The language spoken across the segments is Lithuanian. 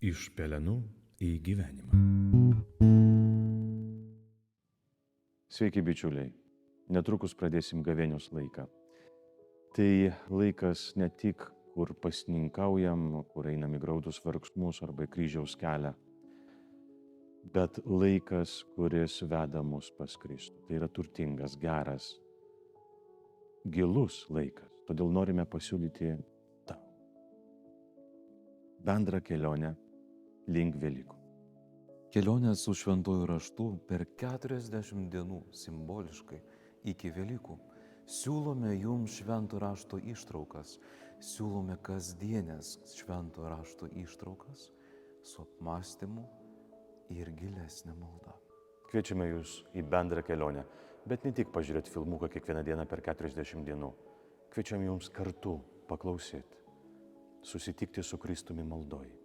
Iš pelenų į gyvenimą. Sveiki bičiuliai, netrukus pradėsim gavėnios laiką. Tai laikas ne tik, kur pasninkaujam, kur einam į graudus vargsmus arba į kryžiaus kelią, bet laikas, kuris veda mus pas Kristų. Tai yra turtingas, geras, gilus laikas. Todėl norime pasiūlyti tau bendrą kelionę link Velykų. Kelionė su šventuoju raštu per 40 dienų simboliškai iki Velykų. Siūlome jums šventų rašto ištraukas, siūlome kasdienės šventų rašto ištraukas su apmąstymu ir gilesnė malda. Kviečiame jūs į bendrą kelionę, bet ne tik pažiūrėti filmuką kiekvieną dieną per 40 dienų. Kviečiam jums kartu paklausyti, susitikti su Kristumi maldoj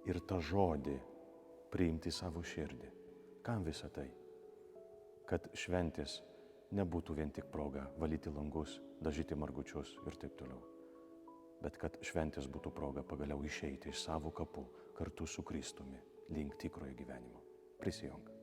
ir tą žodį priimti savo širdį. Kam visa tai? Kad šventės nebūtų vien tik proga valyti langus, dažyti margučius ir taip toliau. Bet kad šventės būtų proga pagaliau išeiti iš savo kapų kartu su Kristumi link tikrojo gyvenimo. Prisijunk.